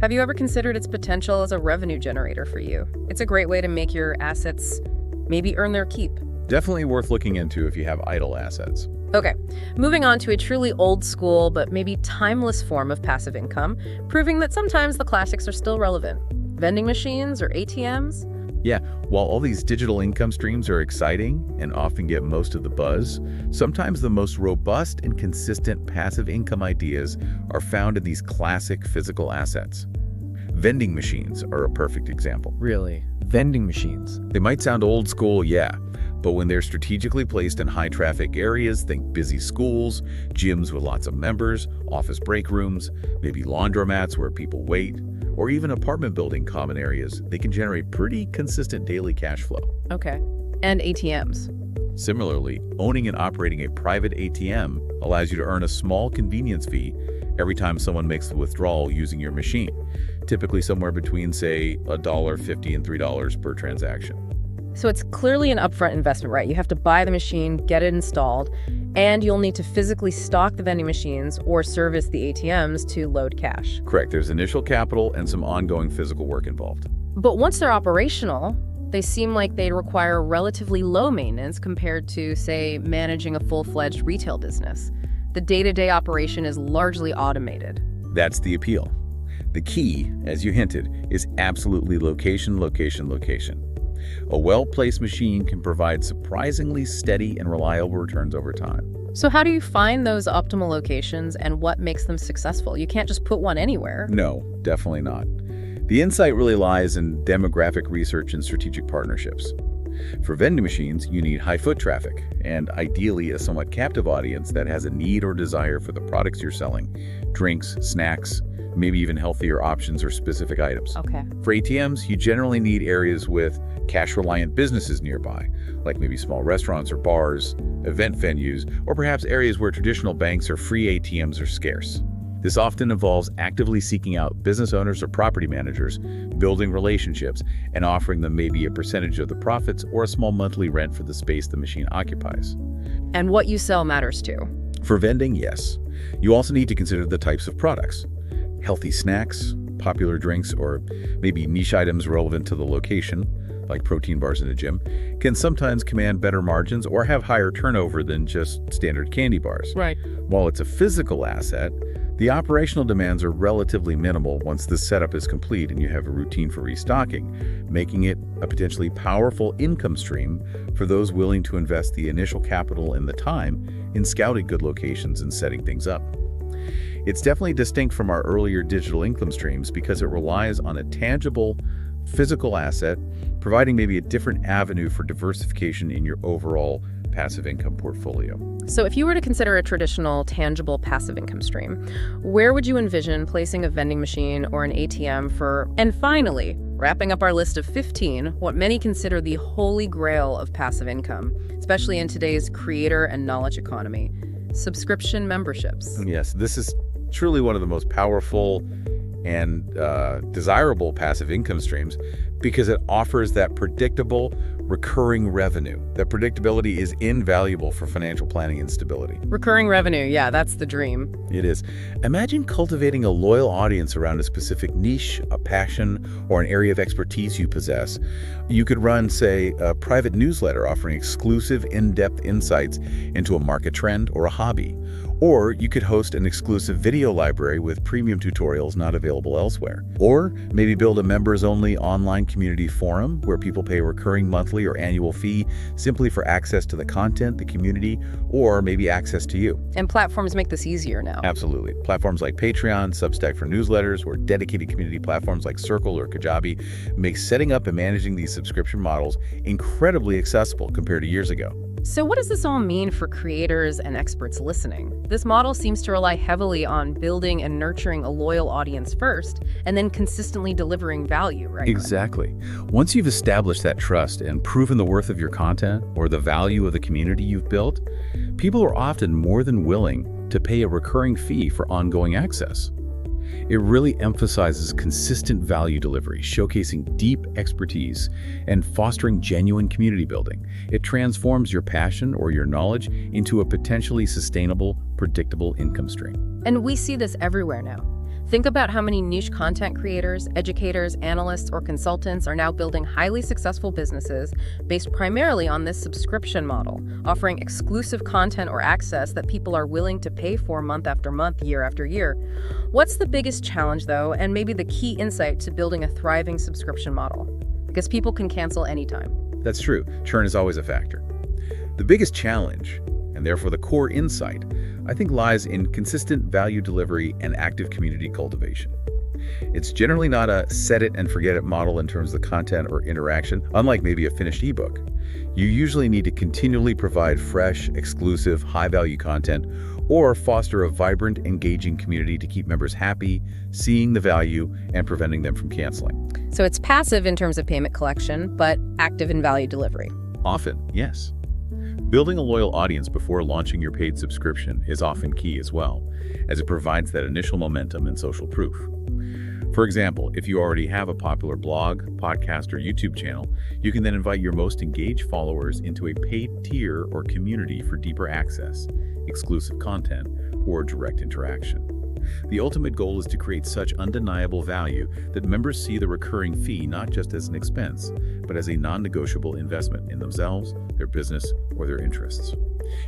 have you ever considered its potential as a revenue generator for you? It's a great way to make your assets maybe earn their keep. Definitely worth looking into if you have idle assets. Okay, moving on to a truly old school but maybe timeless form of passive income, proving that sometimes the classics are still relevant. Vending machines or ATMs? Yeah, while all these digital income streams are exciting and often get most of the buzz, sometimes the most robust and consistent passive income ideas are found in these classic physical assets. Vending machines are a perfect example. Really? Vending machines? They might sound old school, yeah, but when they're strategically placed in high-traffic areas, think busy schools, gyms with lots of members, office break rooms, maybe laundromats where people wait, or even apartment building common areas, they can generate pretty consistent daily cash flow. Okay. And ATMs? Similarly, owning and operating a private ATM allows you to earn a small convenience fee every time someone makes the withdrawal using your machine, typically somewhere between, say, $1.50 and $3 per transaction. So it's clearly an upfront investment, right? You have to buy the machine, get it installed, and you'll need to physically stock the vending machines or service the ATMs to load cash. Correct. There's initial capital and some ongoing physical work involved. But once they're operational, they seem like they require relatively low maintenance compared to, say, managing a full-fledged retail business. The day-to-day operation is largely automated. That's the appeal. The key, as you hinted, is absolutely location, location, location. A well-placed machine can provide surprisingly steady and reliable returns over time. So how do you find those optimal locations and what makes them successful? You can't just put one anywhere. No, definitely not. The insight really lies in demographic research and strategic partnerships. For vending machines, you need high foot traffic and ideally a somewhat captive audience that has a need or desire for the products you're selling, drinks, snacks, maybe even healthier options or specific items. Okay. For ATMs, you generally need areas with cash-reliant businesses nearby, like maybe small restaurants or bars, event venues, or perhaps areas where traditional banks or free ATMs are scarce. This often involves actively seeking out business owners or property managers, building relationships, and offering them maybe a percentage of the profits or a small monthly rent for the space the machine occupies. And what you sell matters too. For vending, yes. You also need to consider the types of products. Healthy snacks, popular drinks or maybe niche items relevant to the location, like protein bars in a gym, can sometimes command better margins or have higher turnover than just standard candy bars. Right. While it's a physical asset, the operational demands are relatively minimal once the setup is complete and you have a routine for restocking, making it a potentially powerful income stream for those willing to invest the initial capital and the time in scouting good locations and setting things up. It's definitely distinct from our earlier digital income streams because it relies on a tangible, physical asset, providing maybe a different avenue for diversification in your overall passive income portfolio. So if you were to consider a traditional, tangible passive income stream, where would you envision placing a vending machine or an ATM for, and finally, wrapping up our list of 15, what many consider the holy grail of passive income, especially in today's creator and knowledge economy, subscription memberships? Yes, this is truly one of the most powerful and desirable passive income streams because it offers that predictable, recurring revenue. That predictability is invaluable for financial planning and stability. Recurring revenue, yeah, that's the dream. It is. Imagine cultivating a loyal audience around a specific niche, a passion, or an area of expertise you possess. You could run, say, a private newsletter offering exclusive, in-depth insights into a market trend or a hobby. Or you could host an exclusive video library with premium tutorials not available elsewhere. Or maybe build a members-only online community forum where people pay a recurring monthly or annual fee simply for access to the content, the community, or maybe access to you. And platforms make this easier now. Absolutely. Platforms like Patreon, Substack for newsletters, or dedicated community platforms like Circle or Kajabi make setting up and managing these subscription models incredibly accessible compared to years ago. So what does this all mean for creators and experts listening? This model seems to rely heavily on building and nurturing a loyal audience first, and then consistently delivering value, right? Exactly. Once you've established that trust and proven the worth of your content or the value of the community you've built, people are often more than willing to pay a recurring fee for ongoing access. It really emphasizes consistent value delivery, showcasing deep expertise and fostering genuine community building. It transforms your passion or your knowledge into a potentially sustainable, predictable income stream. And we see this everywhere now. Think about how many niche content creators, educators, analysts, or consultants are now building highly successful businesses based primarily on this subscription model, offering exclusive content or access that people are willing to pay for month after month, year after year. What's the biggest challenge, though, and maybe the key insight to building a thriving subscription model? Because people can cancel anytime. That's true. Churn is always a factor. The biggest challenge, and therefore the core insight, I think lies in consistent value delivery and active community cultivation. It's generally not a set it and forget it model in terms of the content or interaction, unlike maybe a finished ebook. You usually need to continually provide fresh, exclusive, high-value content or foster a vibrant, engaging community to keep members happy, seeing the value, and preventing them from canceling. So it's passive in terms of payment collection, but active in value delivery. Often, yes. Building a loyal audience before launching your paid subscription is often key as well, as it provides that initial momentum and social proof. For example, if you already have a popular blog, podcast, or YouTube channel, you can then invite your most engaged followers into a paid tier or community for deeper access, exclusive content, or direct interaction. The ultimate goal is to create such undeniable value that members see the recurring fee not just as an expense, but as a non-negotiable investment in themselves, their business, or their interests.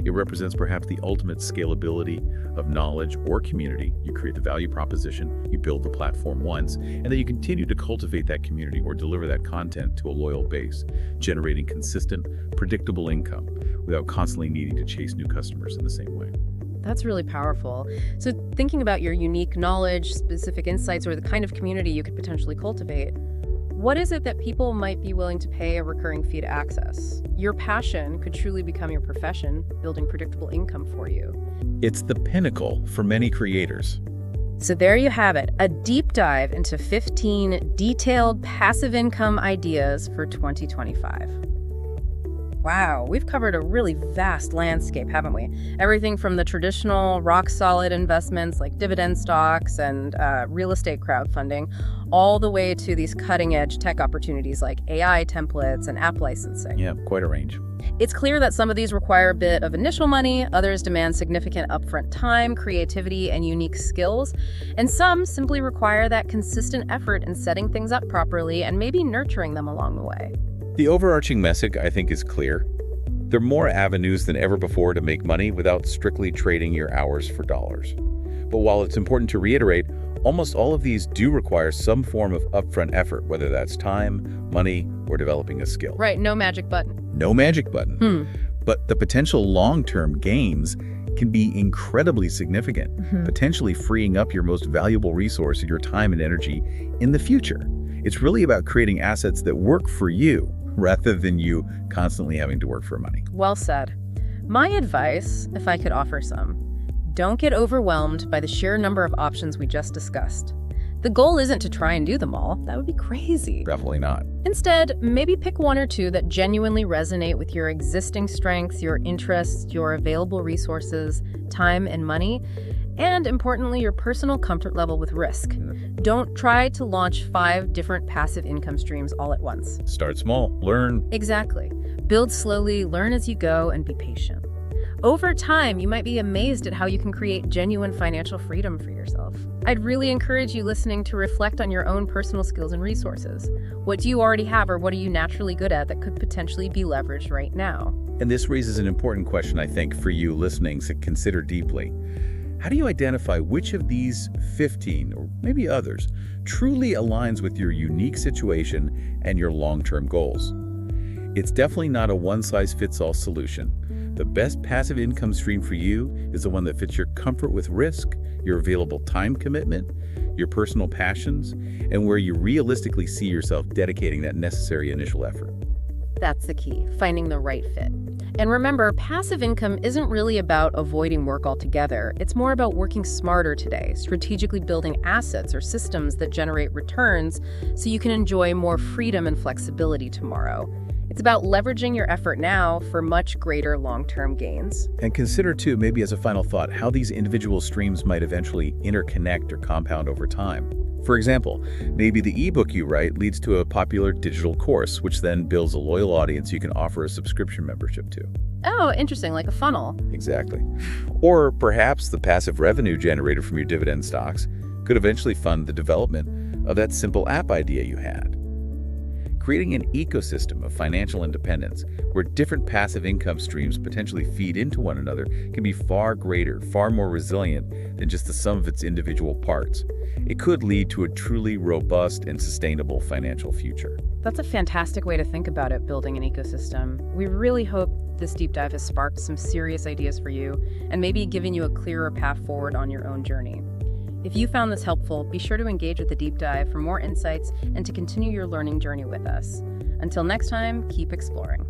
It represents perhaps the ultimate scalability of knowledge or community. You create the value proposition, you build the platform once, and then you continue to cultivate that community or deliver that content to a loyal base, generating consistent, predictable income without constantly needing to chase new customers in the same way. That's really powerful. So thinking about your unique knowledge, specific insights, or the kind of community you could potentially cultivate, what is it that people might be willing to pay a recurring fee to access? Your passion could truly become your profession, building predictable income for you. It's the pinnacle for many creators. So there you have it, a deep dive into 15 detailed passive income ideas for 2025. Wow, we've covered a really vast landscape, haven't we? Everything from the traditional rock-solid investments like dividend stocks and real estate crowdfunding, all the way to these cutting-edge tech opportunities like AI templates and app licensing. Yeah, quite a range. It's clear that some of these require a bit of initial money, others demand significant upfront time, creativity, and unique skills, and some simply require that consistent effort in setting things up properly and maybe nurturing them along the way. The overarching message, I think, is clear. There are more avenues than ever before to make money without strictly trading your hours for dollars. But while it's important to reiterate, almost all of these do require some form of upfront effort, whether that's time, money, or developing a skill. Right, no magic button. No magic button. But the potential long-term gains can be incredibly significant, potentially freeing up your most valuable resource, your time and energy, in the future. It's really about creating assets that work for you, rather than you constantly having to work for money. Well said. My advice, if I could offer some, don't get overwhelmed by the sheer number of options we just discussed. The goal isn't to try and do them all. That would be crazy. Definitely not. Instead, maybe pick one or two that genuinely resonate with your existing strengths, your interests, your available resources, time and money, and importantly, your personal comfort level with risk. Don't try to launch 5 different passive income streams all at once. Start small, learn. Exactly. Build slowly, learn as you go, and be patient. Over time, you might be amazed at how you can create genuine financial freedom for yourself. I'd really encourage you listening to reflect on your own personal skills and resources. What do you already have, or what are you naturally good at that could potentially be leveraged right now? And this raises an important question, I think, for you listening to consider deeply. How do you identify which of these 15, or maybe others, truly aligns with your unique situation and your long-term goals? It's definitely not a one-size-fits-all solution. The best passive income stream for you is the one that fits your comfort with risk, your available time commitment, your personal passions, and where you realistically see yourself dedicating that necessary initial effort. That's the key, finding the right fit. And remember, passive income isn't really about avoiding work altogether. It's more about working smarter today, strategically building assets or systems that generate returns so you can enjoy more freedom and flexibility tomorrow. It's about leveraging your effort now for much greater long-term gains. And consider, too, maybe as a final thought, how these individual streams might eventually interconnect or compound over time. For example, maybe the ebook you write leads to a popular digital course, which then builds a loyal audience you can offer a subscription membership to. Oh, interesting, like a funnel. Exactly. Or perhaps the passive revenue generated from your dividend stocks could eventually fund the development of that simple app idea you had. Creating an ecosystem of financial independence where different passive income streams potentially feed into one another can be far greater, far more resilient than just the sum of its individual parts. It could lead to a truly robust and sustainable financial future. That's a fantastic way to think about it, building an ecosystem. We really hope this deep dive has sparked some serious ideas for you and maybe given you a clearer path forward on your own journey. If you found this helpful, be sure to engage with the deep dive for more insights and to continue your learning journey with us. Until next time, keep exploring.